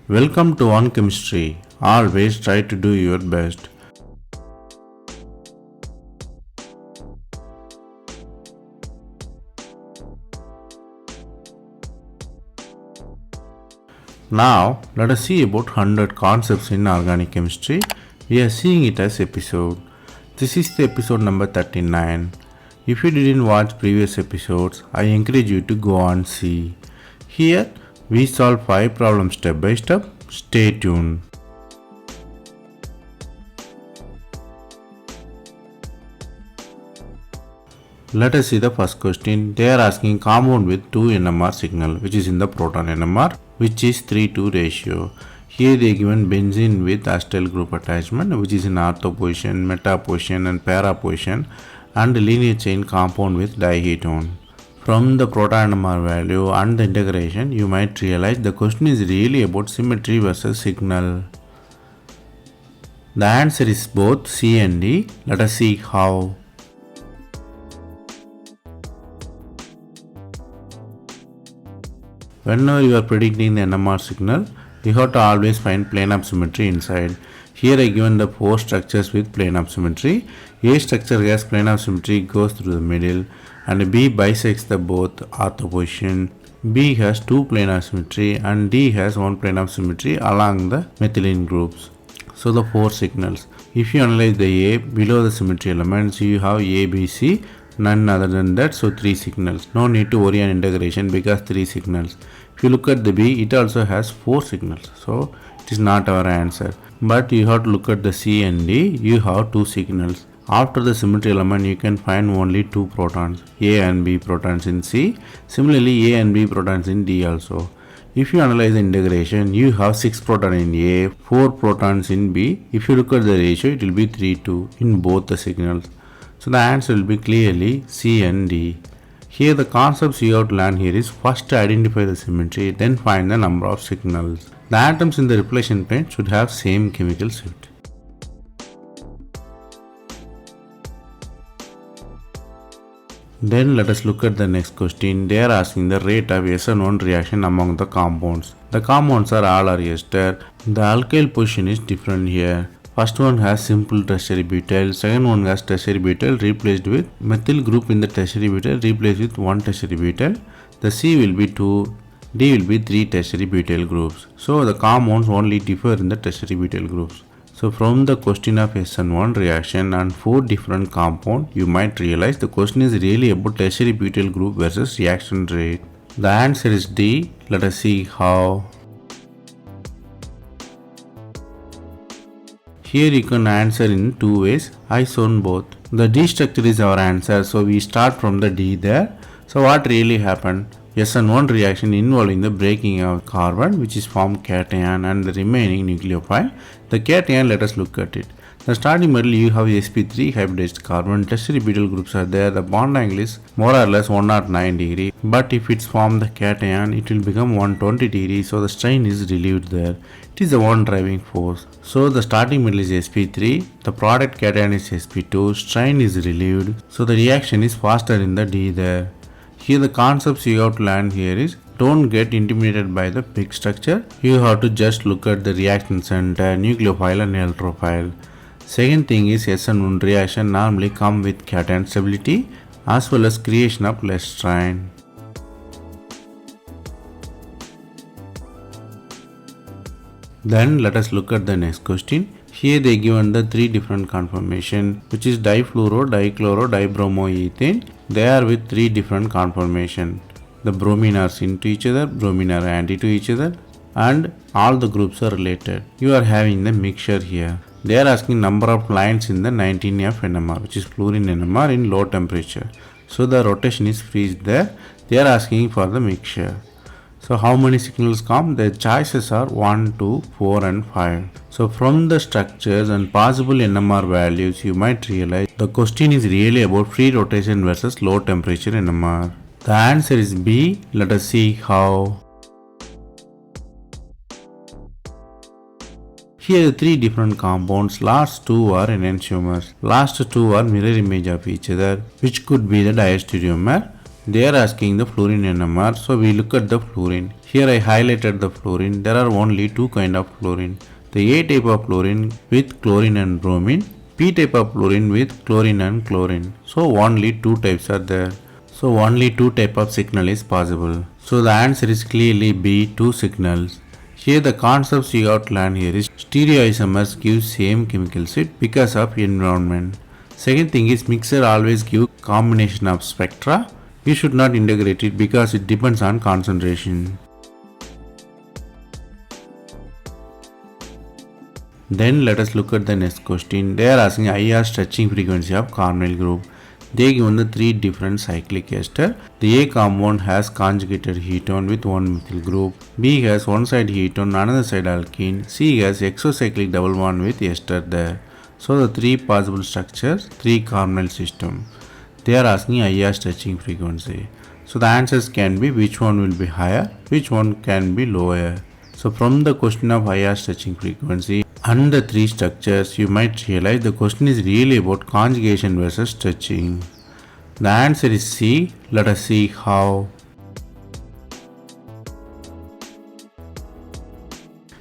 Welcome to On Chemistry. Always try to do your best. Now, let us see about 100 concepts in organic chemistry. We are seeing it as episode. This is the episode number 39. If you didn't watch previous episodes, I encourage you to go and see. Here, we solve 5 problems step by step. Stay tuned. Let us see the first question. They are asking compound with 2 NMR signal, which is in the proton NMR, which is 3:2 ratio. Here they given benzene with acetyl group attachment, which is in ortho position, meta position and para position, and linear chain compound with diketone. From the proton NMR value and the integration, you might realize the question is really about symmetry versus signal. The answer is both C and D. Let us see how. Whenever you are predicting the NMR signal, you have to always find plane of symmetry inside. Here I given the 4 structures with plane of symmetry. A structure has plane of symmetry goes through the middle, and B bisects the both ortho position. B has 2 plane of symmetry and D has 1 plane of symmetry along the methylene groups. So the 4 signals. If you analyze the A below the symmetry elements, you have A, B, C, none other than that, so 3 signals. No need to worry on integration because 3 signals. If you look at the B, it also has 4 signals, so it is not our answer. But you have to look at the C and D, you have 2 signals. After the symmetry element, you can find only 2 protons, A and B protons in C. Similarly, A and B protons in D also. If you analyze the integration, you have 6 protons in A, 4 protons in B. If you look at the ratio, it will be 3:2 in both the signals. So the answer will be clearly C and D. Here the concepts you have to learn here is first identify the symmetry, then find the number of signals. The atoms in the repletion plane should have same chemical shift. Then let us look at the next question. They are asking the rate of SN1 reaction among the compounds. The compounds are all are ester. The alkyl position is different here. First one has simple tertiary butyl, second one has tertiary butyl replaced with methyl group in the tertiary butyl replaced with 1 tertiary butyl. The C will be 2, D will be 3 tertiary butyl groups. So the compounds only differ in the tertiary butyl groups. So from the question of SN1 reaction and 4 different compounds, you might realize the question is really about tertiary butyl group versus reaction rate. The answer is D. Let us see how. Here you can answer in 2 ways. I shown both. The D structure is our answer, so we start from the D there. So what really happened? SN1 reaction involving the breaking of carbon, which is formed cation and the remaining nucleophile. The cation, let us look at it. The starting metal you have sp3 hybridized carbon, tertiary butyl groups are there. The bond angle is more or less 109 degree. But if it's formed the cation, it will become 120 degree. So the strain is relieved there. It is the one driving force. So the starting metal is sp3. The product cation is sp2. Strain is relieved. So the reaction is faster in the D there. Here the concepts you have to learn here is don't get intimidated by the big structure. You have to just look at the reaction center, nucleophile and electrophile. Second thing is SN1 reaction normally come with cation stability as well as creation of less strain. Then let us look at the next question. Here they given the 3 different conformation, which is difluoro, dichloro, dibromoethane. They are with 3 different conformation. The bromine are syn to each other, bromine are anti to each other, and all the groups are related. You are having the mixture here. They are asking number of lines in the 19F NMR, which is fluorine NMR in low temperature. So the rotation is freeze there. They are asking for the mixture. So how many signals come? The choices are 1, 2, 4 and 5. So from the structures and possible NMR values, you might realize the question is really about free rotation versus low temperature NMR. The answer is B. Let us see how. Here are 3 different compounds. Last 2 are enantiomers. Last 2 are mirror image of each other, which could be the diastereomer. They are asking the fluorine NMR, so we look at the fluorine. Here I highlighted the fluorine. There are only two kind of fluorine. The A type of fluorine with chlorine and bromine, P type of fluorine with chlorine and chlorine. So only two types are there. So only two type of signal is possible. So the answer is clearly B, two signals. Here the concepts you outline here is stereoisomers give same chemical set because of environment. Second thing is mixer always give combination of spectra. We should not integrate it because it depends on concentration. Then let us look at the next question. They are asking IR stretching frequency of carbonyl group. They given the three different cyclic ester. The A compound has conjugated ketone with one methyl group. B has one side ketone, another side alkene. C has exocyclic double bond with ester there. So the three possible structures, three carbonyl system. They are asking IR stretching frequency. So the answers can be which one will be higher, which one can be lower. So from the question of IR stretching frequency and the three structures, you might realize the question is really about conjugation versus stretching. The answer is C. Let us see how.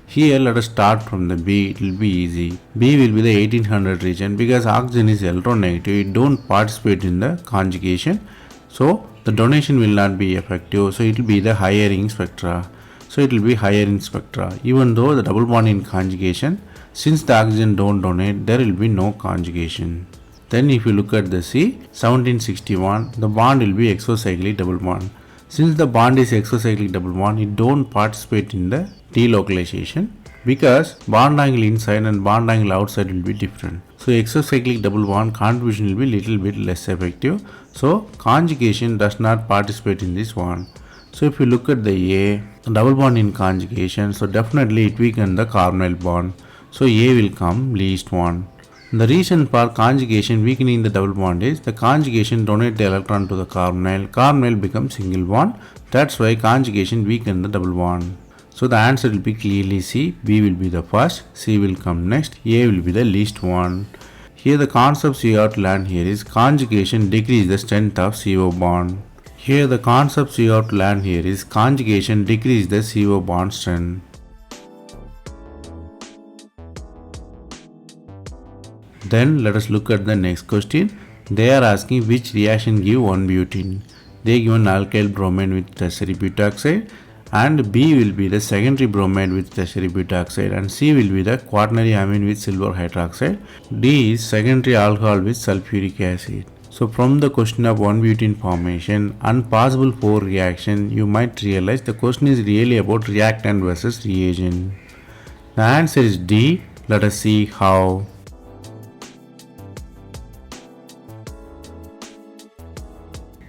Here let us start from the B, it will be easy. B will be the 1800 region because oxygen is electronegative, it don't participate in the conjugation. So the donation will not be effective, so it will be the higher ring spectra. So it will be higher in spectra. Even though the double bond in conjugation, since the oxygen don't donate, there will be no conjugation. Then if you look at the C, 1761, the bond will be exocyclic double bond. Since the bond is exocyclic double bond, it don't participate in the delocalization because bond angle inside and bond angle outside will be different. So exocyclic double bond contribution will be little bit less effective. So conjugation does not participate in this one. So if you look at the A, double bond in conjugation, so definitely it weakens the carbonyl bond. So A will come least one. The reason for conjugation weakening the double bond is the conjugation donates the electron to the carbonyl. Carbonyl becomes single bond. That's why conjugation weakens the double bond. So the answer will be clearly C. B will be the first, C will come next, A will be the least one. Here the concepts you have to learn here is conjugation decreases the strength of CO bond. Here the concepts you have to learn here is conjugation decreases the CO bond strength. Then let us look at the next question. They are asking which reaction give 1-butene. They given alkyl bromine with tertiary butoxide and B will be the secondary bromide with tertiary butoxide and C will be the quaternary amine with silver hydroxide. D is secondary alcohol with sulfuric acid. So from the question of 1-butene formation and possible 4 reaction, you might realize the question is really about reactant versus reagent. The answer is D. Let us see how.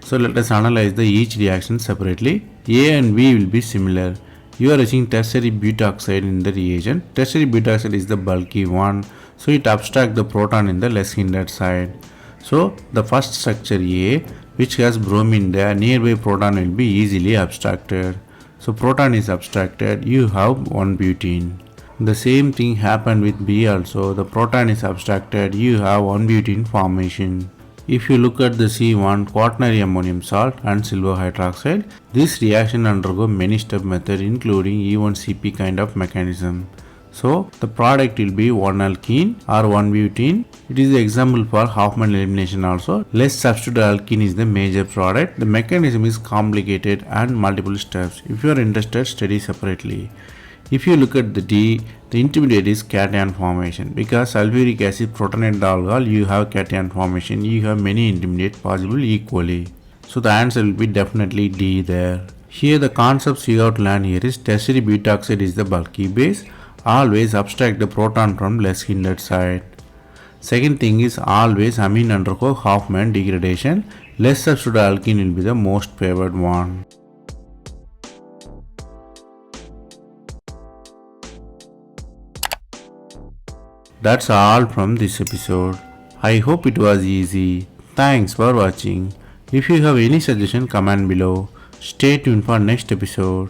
So let us analyze each reaction separately. A and B will be similar. You are using tertiary butoxide in the reagent. Tertiary butoxide is the bulky one, so it abstracts the proton in the less hindered side. So the first structure A, which has bromine there, nearby proton will be easily abstracted. So proton is abstracted, you have 1-butene. The same thing happened with B also. The proton is abstracted, you have 1-butene formation. If you look at the C1, quaternary ammonium salt and silver hydroxide, this reaction undergo many step method including E1CP kind of mechanism. So the product will be 1-alkene or 1-butene. It is the example for Hofmann elimination also. Less substituted alkene is the major product. The mechanism is complicated and multiple steps. If you are interested, study separately. If you look at the D, the intermediate is cation formation. Because sulfuric acid protonate the alcohol, you have cation formation. You have many intermediate possible equally. So the answer will be definitely D there. Here the concepts you have to learn here is tertiary butoxide is the bulky base. Always abstract the proton from less hindered side. Second thing is always amine undergo Hofmann degradation. Less substituted alkene will be the most favored one. That's all from this episode. I hope it was easy. Thanks for watching. If you have any suggestion, comment below. Stay tuned for next episode.